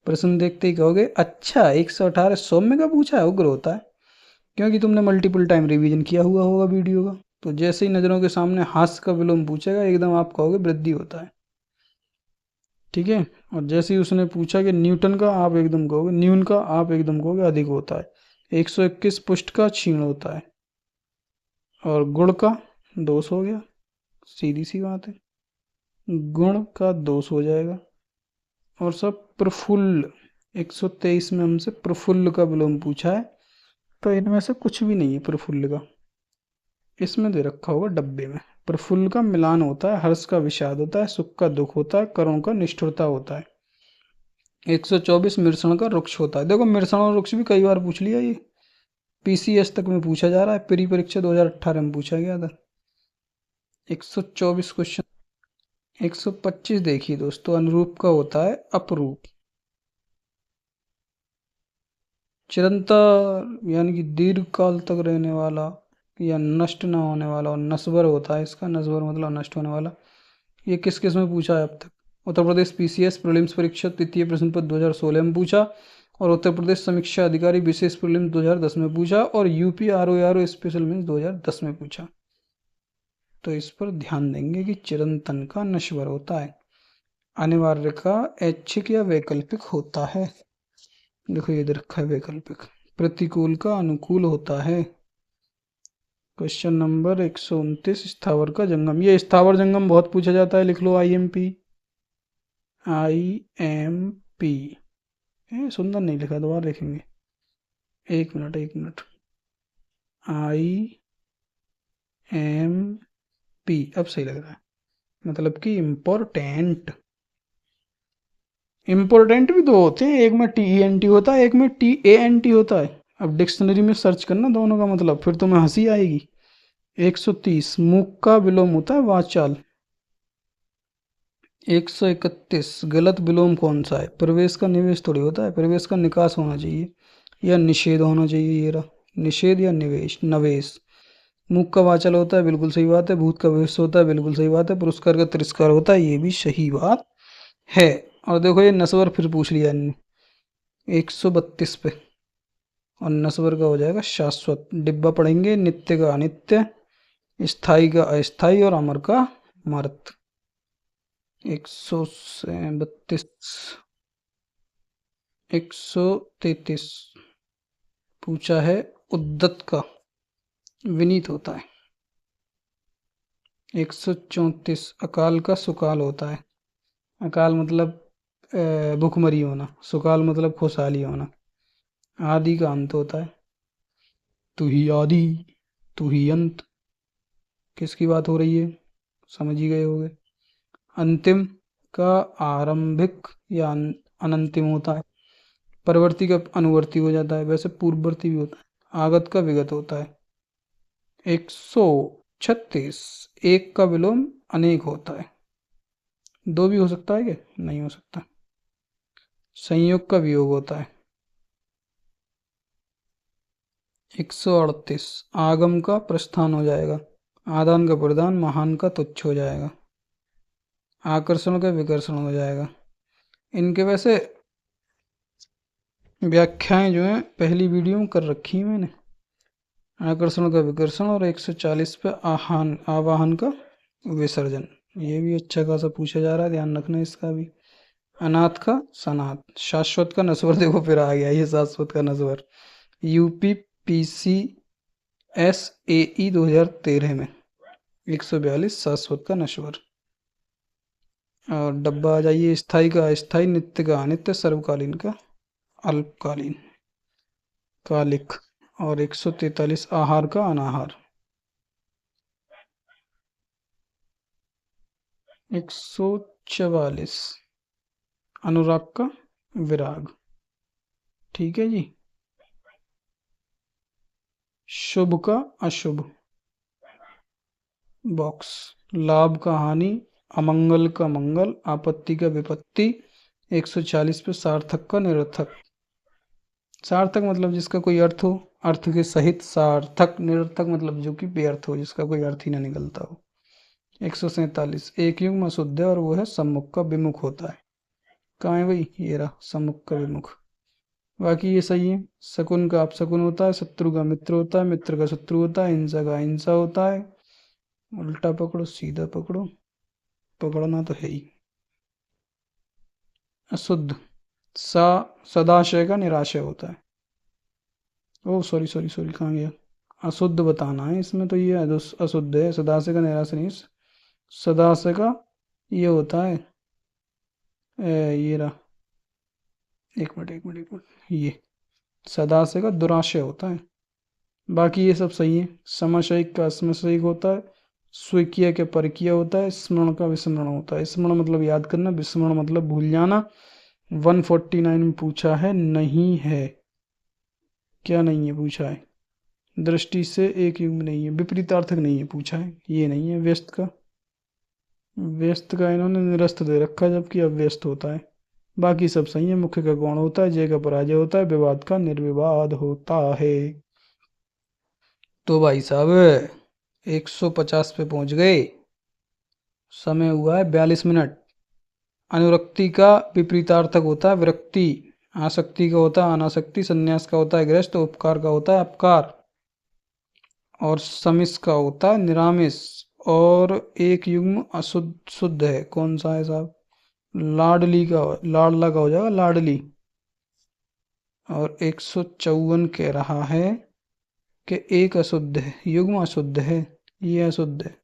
प्रश्न देखते ही कहोगे अच्छा 118 सौम्य का पूछा है, उग्र होता है, क्योंकि तुमने मल्टीपल टाइम रिवीजन किया हुआ होगा वीडियो का। तो जैसे ही नजरों के सामने हास्य का विलोम पूछेगा एकदम आप कहोगे वृद्धि होता है। ठीक है, और जैसे ही उसने पूछा कि न्यूटन का, आप एकदम कहोगे न्यून का, आप एकदम कहोगे अधिक होता है। 121 पुष्ट का क्षीण होता है, और गुण का दोष हो गया, सीधी सी बात है, गुण का दोष हो जाएगा। और सब प्रफुल्ल, 123 में हमसे प्रफुल्ल का विलोम पूछा है, तो इनमें से कुछ भी नहीं है प्रफुल्ल का, इसमें दे रखा होगा डब्बे में। प्रफुल्ल का मिलान होता है, हर्ष का विषाद होता है, सुख का दुख होता है, करों का निष्ठुरता होता है। 124 मिर्षण का रुक्ष होता है। देखो मिर्षण और रुक्ष भी कई बार पूछ लिया, ये पीसीएस तक में पूछा जा रहा है, प्री परीक्षा 2018 में पूछा गया था। 124 क्वेश्चन। 125 देखिए दोस्तों, अनुरूप का होता है अपरूप। चिरंतर यानी कि दीर्घ काल तक रहने वाला या नष्ट ना होने वाला, और नस्वर होता है इसका, नस्वर मतलब नष्ट होने वाला। ये किस किस में पूछा है अब तक, उत्तर प्रदेश पीसीएस प्रीलिम्स परीक्षा तृतीय प्रश्न पत्र 2016 में पूछा, और उत्तर प्रदेश समीक्षा अधिकारी विशेष प्रीलिम्स 2010 में पूछा, और यूपी आरओ स्पेशल मीन्स 2010 में पूछा। तो इस पर ध्यान देंगे कि चिरंतन का नश्वर होता है, अनिवार्य का ऐच्छिक या वैकल्पिक होता है। देखो ये रखा है वैकल्पिक। प्रतिकूल का अनुकूल होता है। क्वेश्चन नंबर 129 स्थावर का जंगम, ये स्थावर जंगम बहुत पूछा जाता है, लिख लो आईएमपी। आईएमपी सुंदर नहीं लिखा, दोबारा लिखेंगे, एक मिनट। आई एम पी अब सही लग रहा है, मतलब कि इम्पोर्टेंट। इम्पोर्टेंट भी दो होते हैं, एक में टी ई एन टी होता है, एक में टी ए एन टी होता है। अब डिक्शनरी में सर्च करना दोनों का मतलब, फिर तुम्हें हंसी आएगी। 130 मूक का विलोम होता है वाचाल। 131 गलत विलोम कौन सा है, प्रवेश का निवेश थोड़ी होता है, प्रवेश का निकास होना चाहिए या निषेध होना चाहिए। ये रहा निषेध या निवेश, नवेश। मुख का वाचल होता है, बिल्कुल सही बात है। भूत का भविष्य होता है, बिल्कुल सही बात है। पुरस्कार का तिरस्कार होता है, ये भी सही बात है। और देखो ये नस्वर फिर पूछ लिया इन्होंने 132 पे, और नस्वर का हो जाएगा शाश्वत। डिब्बा पढ़ेंगे, नित्य का अनित्य, स्थाई का अस्थाई, और अमर का मर्त। 132 133 पूछा है उद्दत का विनीत होता है। 134 अकाल का सुकाल होता है। अकाल मतलब भूखमरी होना, सुकाल मतलब खुशहाली होना। आदि का अंत होता है, तू ही आदि तुहियंत, किसकी बात हो रही है, समझ ही गए होगे। अंतिम का आरंभिक या अनंतिम होता है। परवर्ती का अनुवर्ती हो जाता है, वैसे पूर्ववर्ती भी होता है। आगत का विगत होता है। 136, एक का विलोम अनेक होता है। दो भी हो सकता है क्या, नहीं हो सकता। संयोग का वियोग होता है। 138, आगम का प्रस्थान हो जाएगा, आदान का प्रदान, महान का तुच्छ हो जाएगा, आकर्षण का विकर्षण हो जाएगा। इनके वैसे व्याख्याएं जो हैं पहली वीडियो में कर रखी है मैंने। आकर्षण का विकर्षण और 140 पे आवाहन का विसर्जन, ये भी अच्छा खासा पूछा जा रहा है, ध्यान रखना इसका भी। अनाथ का सनाथ, शाश्वत का नस्वर, देखो फिर आ गया ये शाश्वत का नस्वर। यूपी पीसी SAE 2013 में 142 शाश्वत का नश्वर। और डब्बा आ जाइए, स्थाई का अस्थाई, नित्य का अनित्य, सर्वकालीन का अल्पकालीन, कालिक। और 143 आहार का अनाहार। 144 अनुराग का विराग। ठीक है जी। शुभ का अशुभ, बॉक्स। लाभ का हानि, अमंगल का मंगल, आपत्ति का विपत्ति। 140 पे सार्थक का निरर्थक। सार्थक मतलब जिसका कोई अर्थ हो, अर्थ के सहित सार्थक। निरर्थक मतलब जो कि व्यर्थ हो, जिसका कोई अर्थ ही ना निकलता हो। 147, एक युग्म अशुद्ध है और वो है सम्मुख का विमुख होता है। कहाँ है भाई, ये रहा सम्मुख का विमुख। बाकी ये सही है। शकुन का अपशकुन होता है, शत्रु का मित्र होता है, मित्र का शत्रु होता है, हिंसा का हिंसा होता है। उल्टा पकड़ो सीधा पकड़ो, पकड़ना तो है ही। अशुद्ध, सा सदाशय का निराशय होता है। ओ सॉरी सॉरी सॉरी, कहाँ गया, अशुद्ध बताना है इसमें, तो ये अशुद्ध है। सदाशय का निराशय नहीं, सदाशय का ये होता है ये रहा, एक मिनट एक मिनट एक मिनट, ये सदाशय का दुराशय होता है। बाकी ये सब सही है। समशयिक का असमशयिक होता है, स्वीकीय के परकीय होता है, स्मरण का विस्मरण होता है। स्मरण मतलब याद करना, विस्मरण मतलब भूल जाना। 149 में पूछा है नहीं है, क्या नहीं है पूछा है, दृष्टि से एक युग्म नहीं है, विपरीतार्थक नहीं है पूछा है, ये नहीं है। व्यस्त का, व्यस्त का इन्होंने निरस्त दे रखा है, जबकि अव्यस्त होता है। बाकी सब सही है। मुख्य का गौण होता है, जय का पराजय होता है, विवाद का निर्विवाद होता है। तो भाई साहब 150 पे पहुंच गए, समय हुआ है 42 मिनट। अनुरक्ति का विपरीतार्थक होता है विरक्ति, आसक्ति का होता है अनासक्ति, संन्यास का होता है गृहस्थ, उपकार का होता है अपकार, और समिस का होता है निरामिस। और एक युग्म अशुद्ध शुद्ध है, कौन सा है साहब, लाडली का, लाडला का हो जाएगा लाडली। और 154 कह रहा है कि एक अशुद्ध है, युग्म अशुद्ध है, ये अशुद्ध है।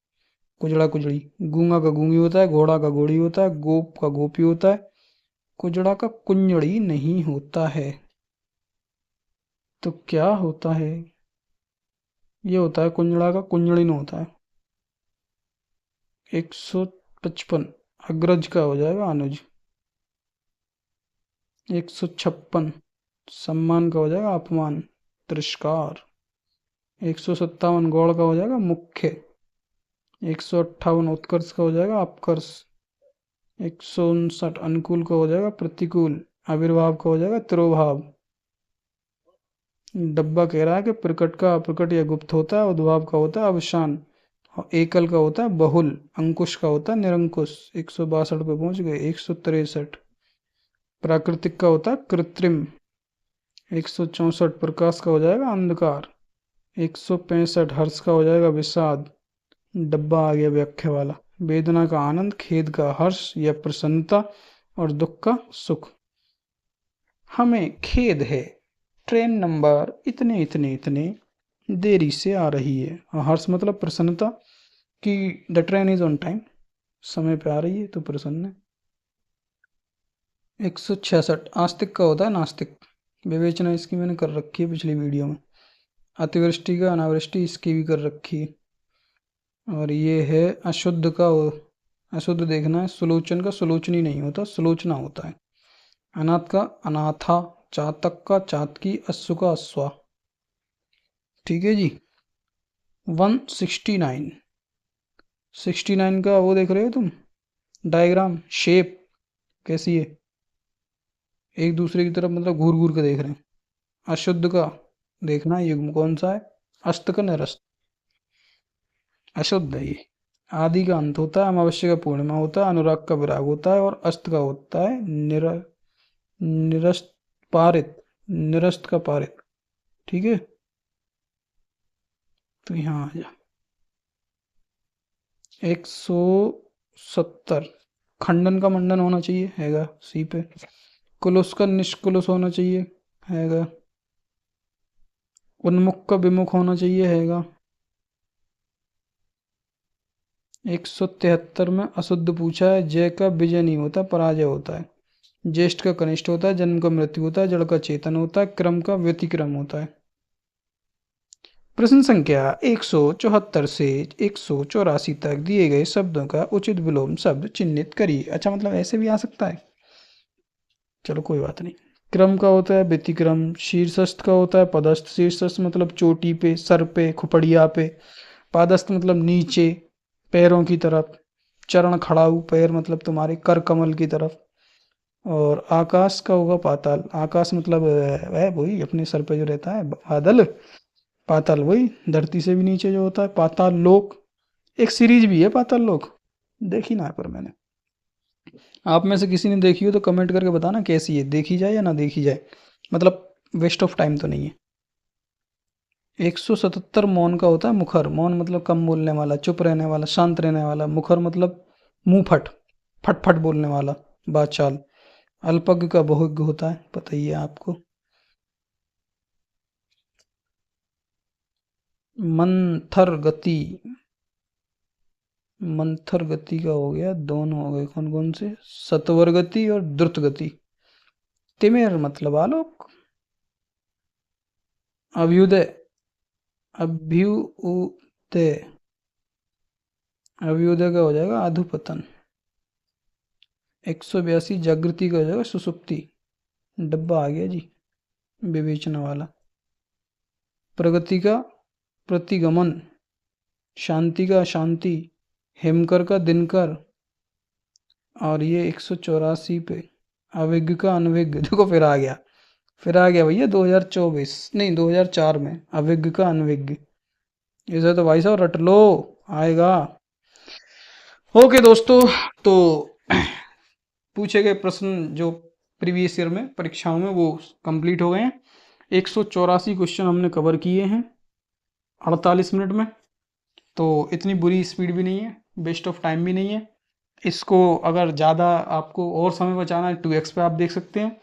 कुजड़ा कुजड़ी, गूंगा का गूंगी होता है, घोड़ा का घोड़ी होता है, गोप का गोपी होता है, कुजड़ा का कुंजड़ी नहीं होता है। तो क्या होता है, ये होता है कुंजड़ा का कुंजड़िन होता है। 155 अग्रज का हो जाएगा अनुज। 156 सम्मान का हो जाएगा अपमान तिरस्कार। 157 गौड़ का हो जाएगा मुख्य। 158 उत्कर्ष का हो जाएगा अपकर्ष। 159 अनुकूल का हो जाएगा प्रतिकूल। आविर्भाव का हो जाएगा तिरोभाव। डब्बा कह रहा है कि प्रकट का अप्रकट या गुप्त होता है, उद्भाव का होता है अवसान, और एकल का होता है बहुल, अंकुश का होता है निरंकुश। 162 पे पहुंच गए। 163 प्राकृतिक का होता है कृत्रिम। 164 प्रकाश का हो जाएगा अंधकार। 165 हर्ष का हो जाएगा विषाद। डब्बा आ गया व्याख्या वाला। वेदना का आनंद, खेद का हर्ष या प्रसन्नता, और दुख का सुख। हमें खेद है, ट्रेन नंबर इतने इतने इतने देरी से आ रही है। और हर्ष मतलब प्रसन्नता कि the train is on time, समय पे आ रही है तो प्रसन्न है। 166 आस्तिक का होता है नास्तिक, विवेचना इसकी मैंने कर रखी है पिछली वीडियो में। अतिवृष्टि का अनावृष्टि इसकी भी कर रखी है। और ये है अशुद्ध का, अशुद्ध देखना है, सुलोचन का सुलोचनी नहीं होता, सुलोचना होता है। अनाथ का अनाथा, चातक का चातकी, अश्व का अश्वा। ठीक है जी। 169, 69 का वो देख रहे हो तुम, डायग्राम, शेप कैसी है, एक दूसरे की तरफ मतलब घूर घूर के देख रहे हैं। अशुद्ध का देखना है युग्म कौन सा है, अस्त का निरस्त, अशुद्ध है ये। आदि का अंत होता है, अमावस्या का पूर्णिमा होता है, अनुराग का विराग होता है, और अस्त का होता है निरस्त पारित, निरस्त का पारित। ठीक है, तो यहाँ आ जा। 170, खंडन का मंडन होना चाहिए, हैगा सी पे। कुलुस का निष्कुलुस होना चाहिए, हैगा। उन्मुख का विमुख होना चाहिए, हैगा। 173 में अशुद्ध पूछा है, जय का विजय नहीं होता, पराजय होता है। ज्येष्ठ का कनिष्ठ होता है, जन्म का मृत्यु होता है, जड़ का चेतन होता है, क्रम का व्यतिक्रम होता है। प्रश्न संख्या 174 से 184 तक दिए गए शब्दों का उचित विलोम शब्द चिन्हित करिए। अच्छा, मतलब ऐसे भी आ सकता है, चलो कोई बात नहीं। क्रम का होता है व्यतिक्रम, शीर्षस्थ का होता है पदस्थ, शीर्षस्थ मतलब चोटी पे, सर पे, खुपड़िया पे, पादस्थ मतलब नीचे पैरों की तरफ, चरण खड़ाऊ, पैर मतलब तुम्हारे कर कमल की तरफ। और आकाश का होगा पाताल, आकाश मतलब वह वही अपने सर पे जो रहता है बादल, पाताल वही धरती से भी नीचे जो होता है, पाताल लोक। एक सीरीज भी है पाताल लोक, देखी ना है पर मैंने। आप में से किसी ने देखी हो तो कमेंट करके बताना कैसी है, देखी जाए या ना देखी जाए, मतलब वेस्ट ऑफ टाइम तो नहीं है। 177 मौन का होता है मुखर, मौन मतलब कम बोलने वाला, चुप रहने वाला, शांत रहने वाला। मुखर मतलब मुंह फट, फट फट बोलने वाला, बात चाल। अल्पज्ञ का बहुज्ञ होता है, पता ही है आपको। मंथर गति, मंथर गति का हो गया, दोनों हो गए, कौन कौन से, सत्वर गति और द्रुत गति। तिमिर मतलब आलोक। अभ्युदय, अभ्युदय, अभ्युदय का हो जाएगा अधुपतन। 182 जागृति का हो जाएगा सुसुप्ति, डब्बा आ गया जी विवेचना वाला। प्रगति का प्रतिगमन, शांति का शांति, हेमकर का दिनकर। और ये 184 पे अविज्ञ का अनविज्ञ, देखो फिर आ गया, फिर आ गया भैया 2024 नहीं 2004 में अविज्ञ का अनविज्ञ। इसे तो भाई साहब रट लो, आएगा। ओके दोस्तों, तो पूछे गए प्रश्न जो प्रीवियस ईयर में परीक्षाओं में वो कंप्लीट हो गए हैं। 184 क्वेश्चन हमने कवर किए हैं 48 मिनट में, तो इतनी बुरी स्पीड भी नहीं है, वेस्ट ऑफ टाइम भी नहीं है। इसको अगर ज़्यादा आपको और समय बचाना है 2x पे आप देख सकते हैं।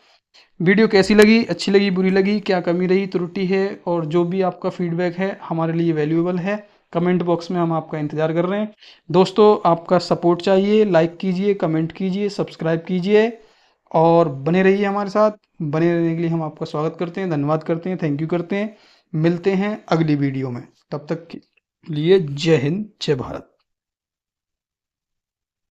वीडियो कैसी लगी, अच्छी लगी, बुरी लगी, क्या कमी रही, त्रुटि है, और जो भी आपका फीडबैक है हमारे लिए वैल्यूएबल है। कमेंट बॉक्स में हम आपका इंतज़ार कर रहे हैं। दोस्तों आपका सपोर्ट चाहिए, लाइक कीजिए, कमेंट कीजिए, सब्सक्राइब कीजिए और बने रहिए हमारे साथ। बने रहने के लिए हम आपका स्वागत करते हैं, धन्यवाद करते हैं, थैंक यू करते हैं। मिलते हैं अगली वीडियो में, तब तक के लिए जय हिंद, जय भारत।